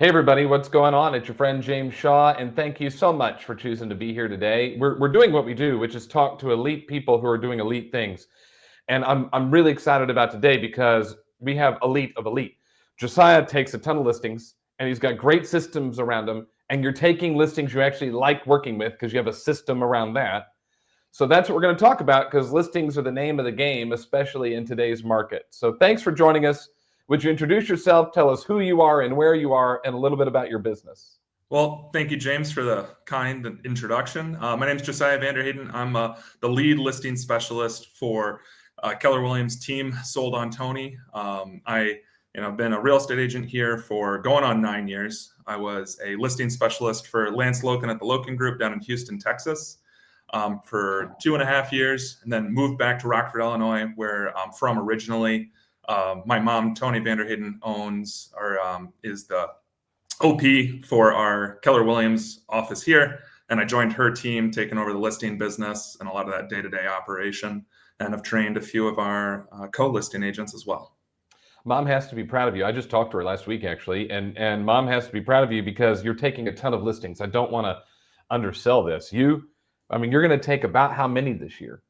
Hey everybody, what's going on? It's your friend James Shaw, and thank you so much for choosing to be here today. We're doing what we do, which is talk to elite people who are doing elite things. And I'm really excited about today because we have elite of elite. Josiah takes a ton of listings and he's got great systems around him, and you're taking listings you actually like working with because you have a system around that. So that's what we're going to talk about, because listings are the name of the game, especially in today's market. So thanks for joining us. Would you introduce yourself, tell us who you are and where you are, and a little bit about your business? Well, thank you, James, for the kind introduction. My name is Josiah Vander Heyden. I'm the lead listing specialist for Keller Williams team sold on Tony. I've been a real estate agent here for going on 9 years. I was a listing specialist for Lance Loken at the Loken Group down in Houston, Texas, for 2.5 years, and then moved back to Rockford, Illinois, where I'm from originally. My mom, Tony Vander Heyden, is the OP for our Keller Williams office here. And I joined her team, taking over the listing business and a lot of that day-to-day operation, and have trained a few of our co-listing agents as well. Mom has to be proud of you. I just talked to her last week, actually, and Mom has to be proud of you because you're taking a ton of listings. I don't want to undersell this. You're going to take about how many this year?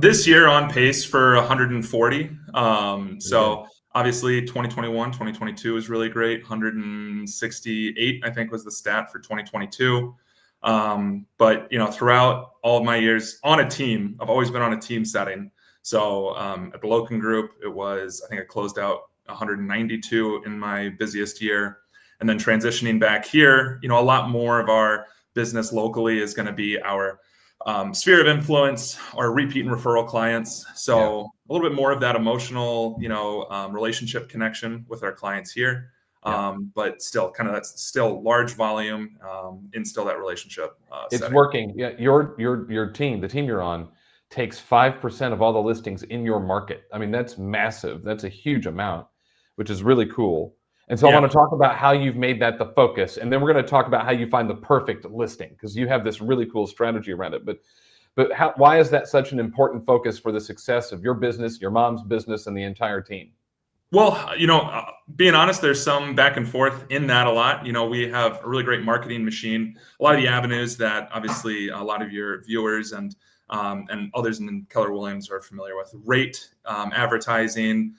This year on pace for 140. Obviously 2021, 2022 is really great. 168, I think, was the stat for 2022. But throughout all of my years on a team, I've always been on a team setting. So at the Loken Group, I think I closed out 192 in my busiest year. And then transitioning back here, a lot more of our business locally is going to be our sphere of influence, our repeat and referral clients. So a little bit more of that emotional, relationship connection with our clients here. But still that's still large volume, and still that relationship. It's setting. working. Yeah, your team, the team you're on, takes 5% of all the listings in your market. I mean, that's massive. That's a huge amount, which is really cool. And so I want to talk about how you've made that the focus, and then we're going to talk about how you find the perfect listing, because you have this really cool strategy around it. But why is that such an important focus for the success of your business, your mom's business, and the entire team? Well, being honest, there's some back and forth in that a lot. We have a really great marketing machine. A lot of the avenues that obviously a lot of your viewers and others in Keller Williams are familiar with: rate, advertising.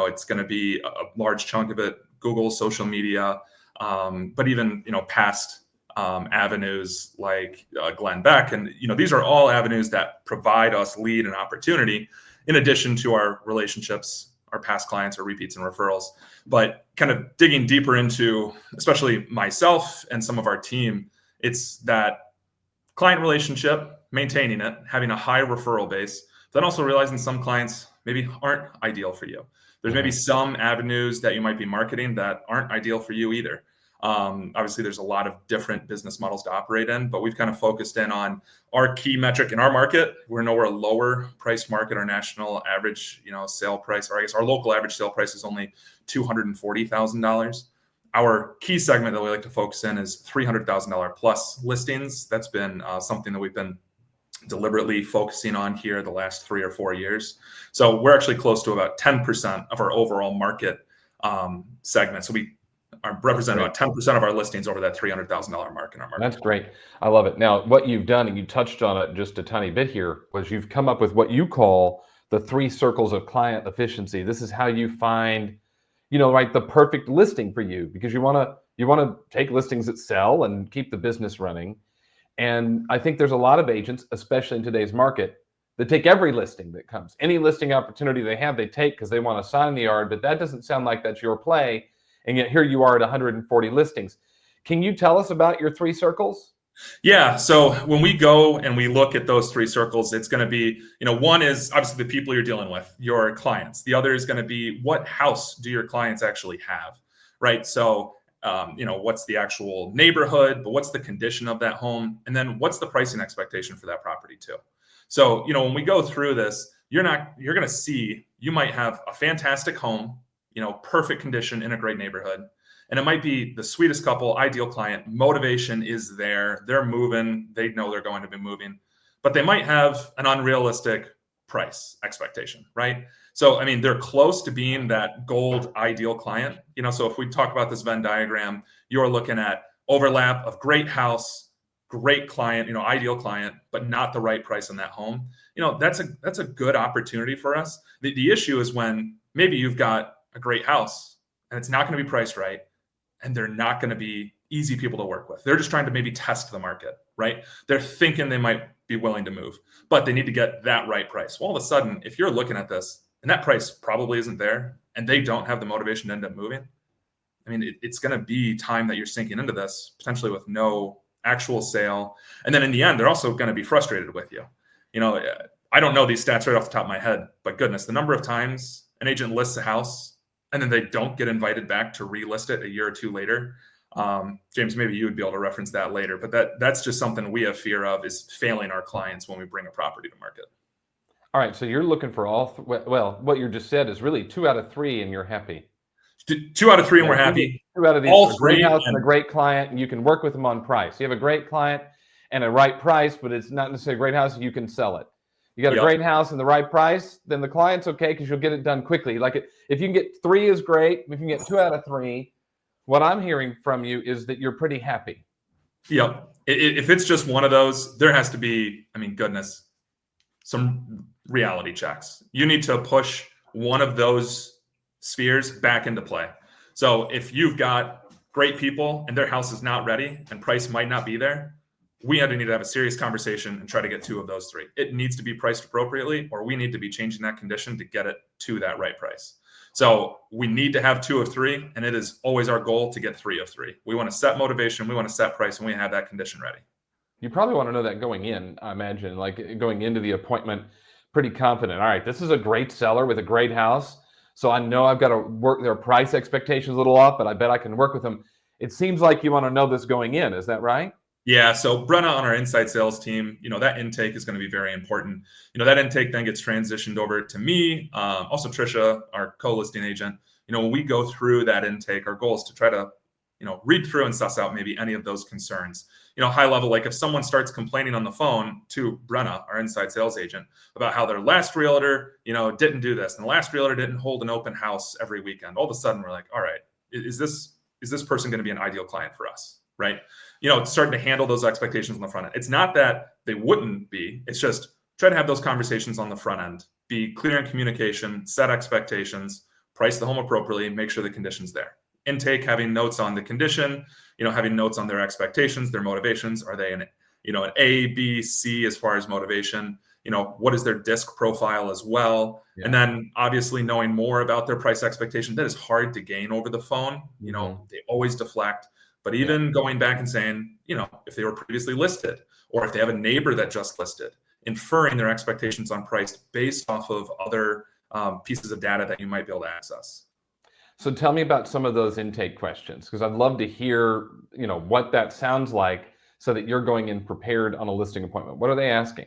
It's going to be a large chunk of it, Google, social media, but even, past avenues like Glenn Beck. And, these are all avenues that provide us lead and opportunity in addition to our relationships, our past clients, our repeats and referrals. But kind of digging deeper into, especially myself and some of our team, it's that client relationship, maintaining it, having a high referral base, then also realizing some clients maybe aren't ideal for you. There's maybe some avenues that you might be marketing that aren't ideal for you either. Obviously, there's a lot of different business models to operate in, but we've kind of focused in on our key metric in our market. We're a lower priced market. Our national average, sale price, or I guess our local average sale price is only $240,000. Our key segment that we like to focus in is $300,000 plus listings. That's been something that we've been deliberately focusing on here the last 3 or 4 years. So we're actually close to about 10% of our overall market segment. So we represent about 10% of our listings over that $300,000 mark in our market. That's great. I love it. Now, what you've done, and you touched on it just a tiny bit here, was you've come up with what you call the 3 circles of client efficiency. This is how you find, the perfect listing for you, because you want to take listings that sell and keep the business running. And I think there's a lot of agents, especially in today's market, that take every listing that comes. Any listing opportunity they have, they take because they want to sign the yard, but that doesn't sound like that's your play. And yet here you are at 140 listings. Can you tell us about your 3 circles? Yeah. So when we go and we look at those 3 circles, it's going to be, one is obviously the people you're dealing with, your clients. The other is going to be, what house do your clients actually have, right? So what's the actual neighborhood, but what's the condition of that home? And then what's the pricing expectation for that property too? So, when we go through this, you're going to see, you might have a fantastic home, perfect condition in a great neighborhood. And it might be the sweetest couple, ideal client, motivation is there. They're moving. They know they're going to be moving, but they might have an unrealistic price expectation, right? So, I mean, they're close to being that gold ideal client. So if we talk about this Venn diagram, you're looking at overlap of great house, great client, ideal client, but not the right price on that home. That's a good opportunity for us. The issue is when maybe you've got a great house and it's not going to be priced right, and they're not going to be easy people to work with. They're just trying to maybe test the market, right? They're thinking they might be willing to move, but they need to get that right price. Well, all of a sudden, if you're looking at this and that price probably isn't there and they don't have the motivation to end up moving, I mean, it's going to be time that you're sinking into this, potentially with no actual sale. And then in the end, they're also going to be frustrated with you. I don't know these stats right off the top of my head, but goodness, the number of times an agent lists a house and then they don't get invited back to relist it a year or two later. James, maybe you would be able to reference that later, but that's just something we have fear of, is failing our clients when we bring a property to market. All right, so you're looking for well, what you just said is really 2 out of 3 and you're happy. 2 out of 3 and we're happy. 2 out of these, all a great 3 house and a great client, and you can work with them on price. You have a great client and a right price, but it's not necessarily a great house, you can sell it. You got a great house and the right price, then the client's okay because you'll get it done quickly. Like if you can get 3 is great. If you can get 2 out of 3, what I'm hearing from you is that you're pretty happy. Yep. If it's just one of those, there has to be, I mean, goodness, some reality checks. You need to push one of those spheres back into play. So if you've got great people and their house is not ready and price might not be there, we need to have a serious conversation and try to get 2 of those 3. It needs to be priced appropriately, or we need to be changing that condition to get it to that right price. So we need to have 2 of 3, and it is always our goal to get 3 of 3. We want to set motivation, we want to set price, and we have that condition ready. You probably want to know that going in, I imagine, like going into the appointment, pretty confident. All right, this is a great seller with a great house. So I know I've got to work their price expectations a little off, but I bet I can work with them. It seems like you want to know this going in. Is that right? Yeah. So Brenna on our inside sales team, that intake is going to be very important. That intake then gets transitioned over to me. Also Trisha, our co-listing agent. When we go through that intake, our goal is to try to, read through and suss out maybe any of those concerns. High level, like if someone starts complaining on the phone to Brenna, our inside sales agent, about how their last realtor, didn't do this, and the last realtor didn't hold an open house every weekend. All of a sudden we're like, all right, is this person going to be an ideal client for us? Right. It's starting to handle those expectations on the front end. It's not that they wouldn't be, it's just try to have those conversations on the front end, be clear in communication, set expectations, price the home appropriately, make sure the condition's there. Intake, having notes on the condition, having notes on their expectations, their motivations. Are they an A, B, C as far as motivation? What is their DISC profile as well? Yeah. And then obviously knowing more about their price expectation, that is hard to gain over the phone. They always deflect. But even going back and saying, if they were previously listed, or if they have a neighbor that just listed, inferring their expectations on price based off of other pieces of data that you might be able to access. So tell me about some of those intake questions, because I'd love to hear, what that sounds like so that you're going in prepared on a listing appointment. What are they asking?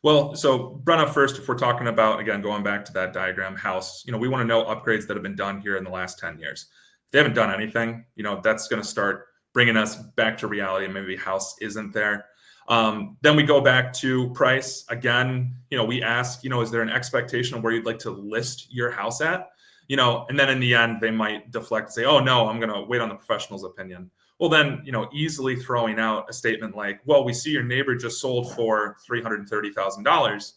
Well, so Brenna, first, if we're talking about, again, going back to that diagram house, we want to know upgrades that have been done here in the last 10 years. If they haven't done anything, that's going to start bringing us back to reality, and maybe house isn't there. Then we go back to price. Again, we ask, is there an expectation of where you'd like to list your house at? And then in the end, they might deflect and say, oh, no, I'm going to wait on the professional's opinion. Well, then, easily throwing out a statement like, well, we see your neighbor just sold for $330,000.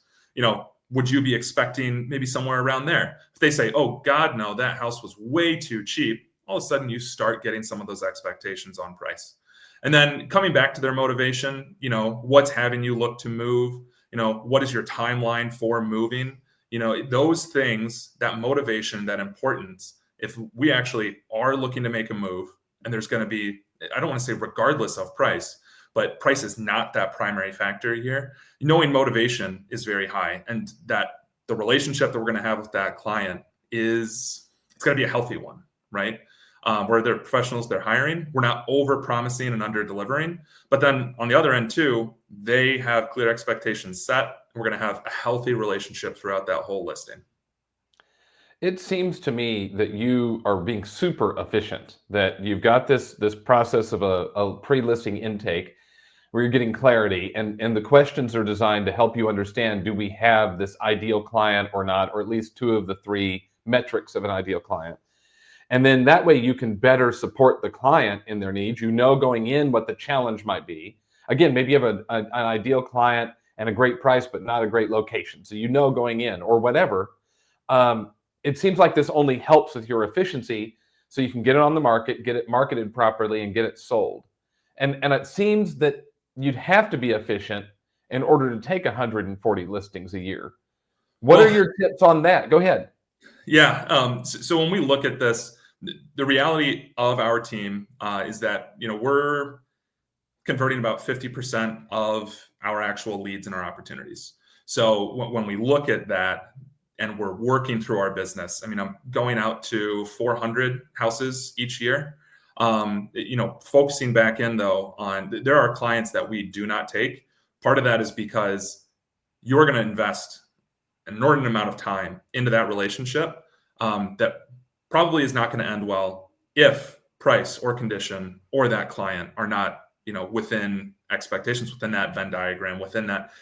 Would you be expecting maybe somewhere around there? If they say, oh, God, no, that house was way too cheap, all of a sudden you start getting some of those expectations on price. And then coming back to their motivation, what's having you look to move? What is your timeline for moving? Those things, that motivation, that importance, if we actually are looking to make a move, and there's going to be, I don't want to say regardless of price, but price is not that primary factor here. Knowing motivation is very high, and that the relationship that we're going to have with that client it's going to be a healthy one, right? Where they're professionals, they're hiring. We're not over promising and under delivering. But then on the other end too, they have clear expectations set. We're going to have a healthy relationship throughout that whole listing. It seems to me that you are being super efficient, that you've got this process of a pre-listing intake where you're getting clarity, and the questions are designed to help you understand, do we have this ideal client or not, or at least two of the three metrics of an ideal client. And then that way you can better support the client in their needs. You know going in what the challenge might be. Again, maybe you have an ideal client and a great price, but not a great location. So you know going in or whatever. It seems like this only helps with your efficiency, so you can get it on the market, get it marketed properly, and get it sold. And it seems that you'd have to be efficient in order to take 140 listings a year. What are your tips on that? Go ahead. Yeah. So when we look at this, the reality of our team is that we're converting about 50% of our actual leads and our opportunities. So when we look at that and we're working through our business, I mean, I'm going out to 400 houses each year. Focusing back in though on there are clients that we do not take. Part of that is because you're going to invest an inordinate amount of time into that relationship that probably is not going to end well if price or condition or that client are not within expectations, within that Venn diagram, within that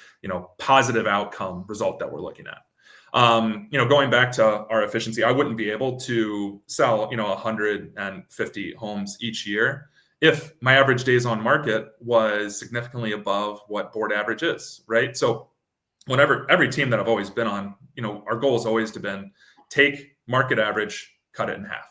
positive outcome result that we're looking at. Going back to our efficiency, I wouldn't be able to sell 150 homes each year if my average days on market was significantly above what board average is, right? So whenever every team that I've always been on, our goal has always been take market average, cut it in half.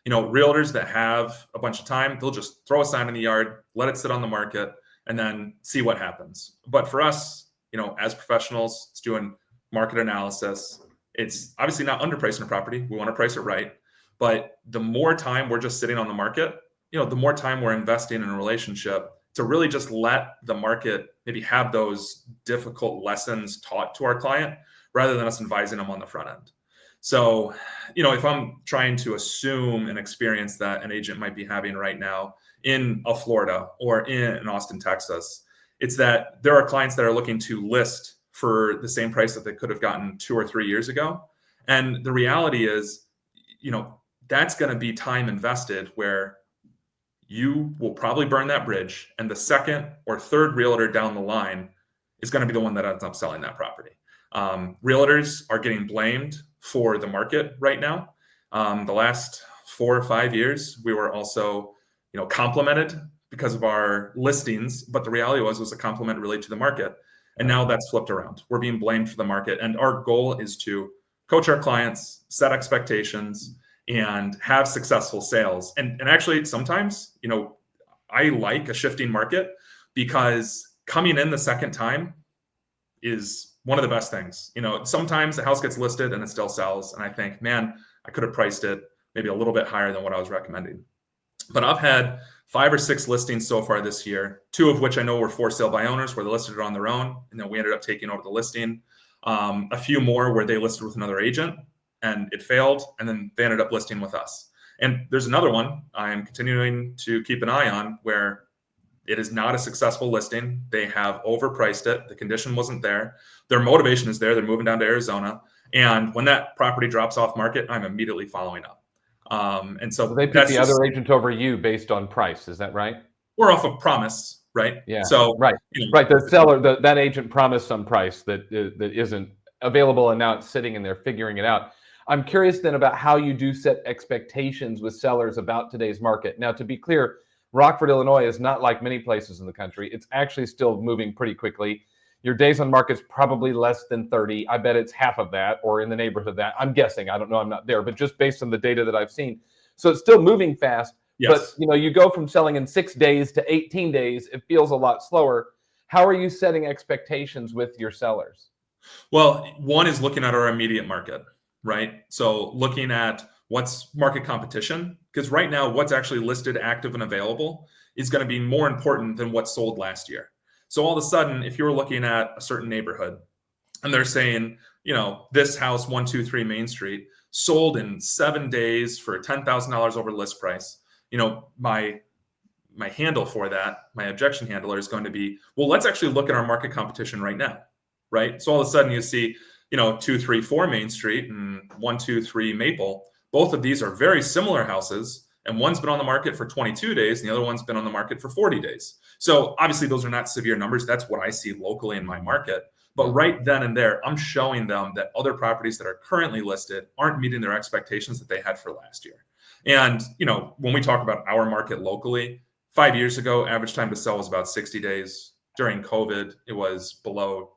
Realtors that have a bunch of time, they'll just throw a sign in the yard, let it sit on the market, and then see what happens. But for us, as professionals, it's doing market analysis. It's obviously not underpricing a property. We want to price it right. But the more time we're just sitting on the market, the more time we're investing in a relationship to really just let the market maybe have those difficult lessons taught to our client rather than us advising them on the front end. So, if I'm trying to assume an experience that an agent might be having right now in Florida or in Austin, Texas, it's that there are clients that are looking to list for the same price that they could have gotten 2 or 3 years ago. And the reality is, that's going to be time invested where you will probably burn that bridge. And the second or third realtor down the line is going to be the one that ends up selling that property. Realtors are getting blamed for the market right now. The last 4 or 5 years, we were also, complimented because of our listings, but the reality was a compliment related to the market. And now that's flipped around. We're being blamed for the market. And our goal is to coach our clients, set expectations, and have successful sales. And actually, sometimes, I like a shifting market because coming in the second time is one of the best things. Sometimes the house gets listed and it still sells. And I think, man, I could have priced it maybe a little bit higher than what I was recommending. But I've had 5 or 6 listings so far this year, 2 of which I know were for sale by owners where they listed it on their own. And then we ended up taking over the listing. A few more where they listed with another agent and it failed. And then they ended up listing with us. And there's another one I'm continuing to keep an eye on where it is not a successful listing. They have overpriced it. The condition wasn't there. Their motivation is there. They're moving down to Arizona. And when that property drops off market, I'm immediately following up. And so they pick the other agent over you based on price. Is that right? We're off of promise, right? Yeah. So right. The seller, that agent promised some price that isn't available, and now it's sitting and they're figuring it out. I'm curious then about how you do set expectations with sellers about today's market. Now, to be clear, Rockford, Illinois is not like many places in the country. It's actually still moving pretty quickly. Your days on market is probably less than 30. I bet it's half of that or in the neighborhood of that. I'm guessing. I don't know. I'm not there, but just based on the data that I've seen. So it's still moving fast. Yes. But you go from selling in 6 days to 18 days. It feels a lot slower. How are you setting expectations with your sellers? Well, one is looking at our immediate market, right? So looking at what's market competition, because right now what's actually listed, active, and available is going to be more important than what sold last year. So all of a sudden, if you're looking at a certain neighborhood and they're saying, this house, 123 Main Street, sold in 7 days for $10,000 over list price, my handle for that, my objection handler is going to be, well, let's actually look at our market competition right now, right? So all of a sudden you see, 234 Main Street and 123 Maple. Both of these are very similar houses. and one's been on the market for 22 days and the other one's been on the market for 40 days. So obviously those are not severe numbers. That's what I see locally in my market. But right then and there, I'm showing them that other properties that are currently listed aren't meeting their expectations that they had for last year. And, when we talk about our market locally, 5 years ago, average time to sell was about 60 days. During COVID, it was below,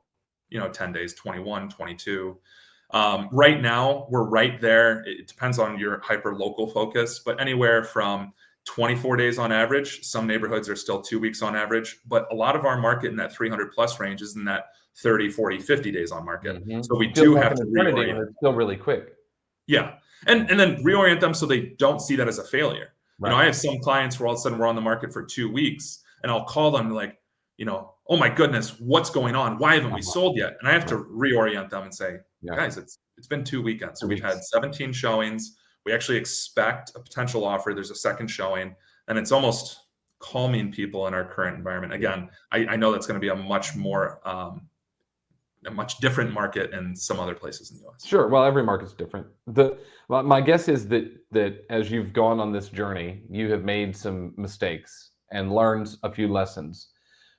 10 days, 21, 22. Right now, we're right there. It depends on your hyper local focus, but anywhere from 24 days on average. Some neighborhoods are still 2 weeks on average, but a lot of our market in that 300 plus range is in that 30, 40, 50 days on market. So we do have to reorient. It's still really quick. Yeah. And then reorient them so they don't see that as a failure. Right. I have some clients where all of a sudden we're on the market for 2 weeks and I'll call them like, oh my goodness, what's going on? Why haven't we sold yet? And I have to reorient them and say, guys, it's been 2 weekends. So we've had 17 showings. We actually expect a potential offer. There's a second showing, and it's almost calming people in our current environment. Again, I know that's going to be a much more, a much different market in some other places in the U.S. Sure. Well, every market's different. My guess is that as you've gone on this journey, you have made some mistakes and learned a few lessons.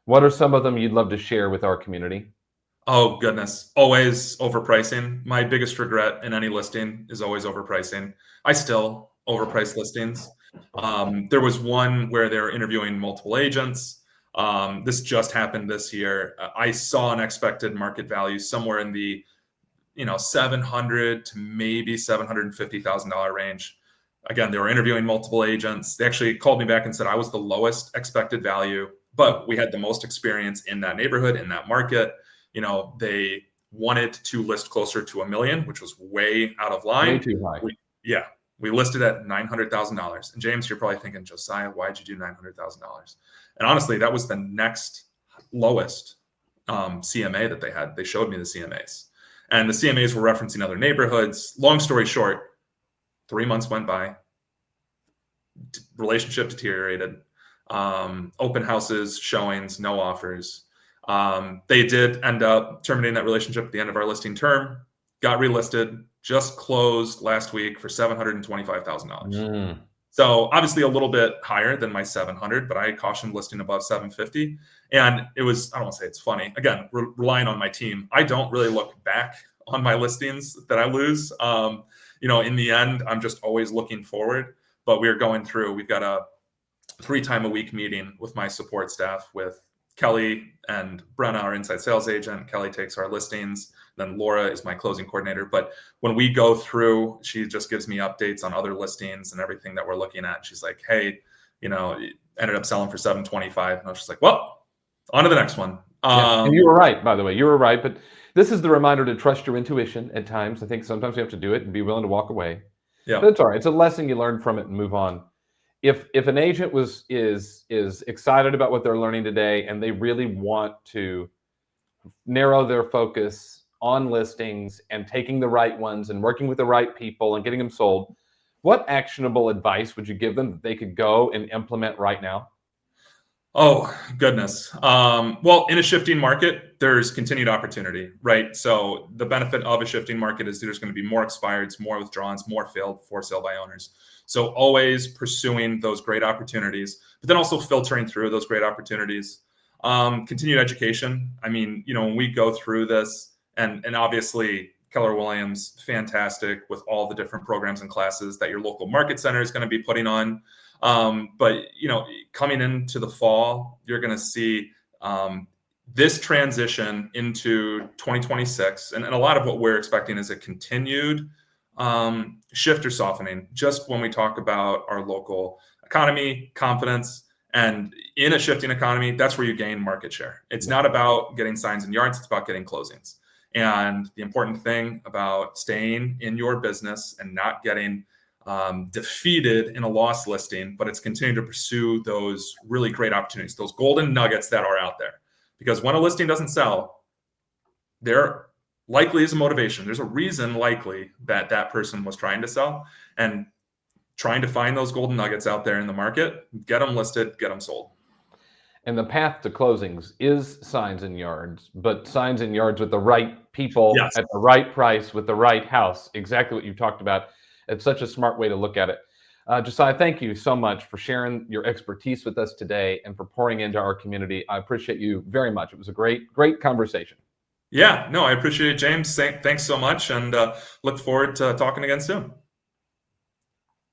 What are some of them you'd love to share with our community? Oh, goodness. Always overpricing. My biggest regret in any listing is always overpricing. I still overprice listings. There was one where they were interviewing multiple agents. This just happened this year. I saw an expected market value somewhere in the, $700,000 to maybe $750,000 range. Again, they were interviewing multiple agents. They actually called me back and said I was the lowest expected value, but we had the most experience in that neighborhood, in that market. They wanted to list closer to $1 million, which was way out of line. Way too high. We listed at $900,000. And James, you're probably thinking, Josiah, why'd you do $900,000? And honestly, that was the next lowest CMA that they had. They showed me the CMAs, and the CMAs were referencing other neighborhoods. Long story short, 3 months went by. Relationship deteriorated. Open houses, showings, no offers. They did end up terminating that relationship at the end of our listing term, got relisted, just closed last week for $725,000. So obviously a little bit higher than my 700, but I cautioned listing above 750. And it was, I don't want to say it's funny. Again, relying on my team. I don't really look back on my listings that I lose. In the end, I'm just always looking forward, but we've got a 3 times a week meeting with my support staff with Kelly and Brenna, our inside sales agent. Kelly takes our listings. Then Laura is my closing coordinator. But when we go through, she just gives me updates on other listings and everything that we're looking at. She's like, hey, it ended up selling for $725. And I was just like, well, on to the next one. And you were right, by the way. You were right. But this is the reminder to trust your intuition at times. I think sometimes you have to do it and be willing to walk away. Yeah. But it's all right. It's a lesson you learn from it and move on. If an agent is excited about what they're learning today and they really want to narrow their focus on listings and taking the right ones and working with the right people and getting them sold, what actionable advice would you give them that they could go and implement right now? Oh, goodness. Well, in a shifting market, there's continued opportunity, right? So the benefit of a shifting market is there's going to be more expireds, more withdrawals, more failed for sale by owners. So always pursuing those great opportunities, but then also filtering through those great opportunities. Continued education. I mean, when we go through this, and obviously Keller Williams, fantastic with all the different programs and classes that your local market center is going to be putting on. But coming into the fall, you're going to see this transition into 2026, and a lot of what we're expecting is a continued shift or softening. Just when we talk about our local economy, confidence, and in a shifting economy, that's where you gain market share. It's not about getting signs and yards; it's about getting closings. And the important thing about staying in your business and not getting defeated in a loss listing, but it's continuing to pursue those really great opportunities, those golden nuggets that are out there. Because when a listing doesn't sell, there likely is a motivation. There's a reason likely that that person was trying to sell, and trying to find those golden nuggets out there in the market, get them listed, get them sold. And the path to closings is signs and yards, but signs and yards with the right people at the right price with the right house. Exactly what you talked about. It's such a smart way to look at it. Josiah, thank you so much for sharing your expertise with us today and for pouring into our community. I appreciate you very much. It was a great conversation. Yeah, no, I appreciate it, James. Thanks so much, and look forward to talking again soon.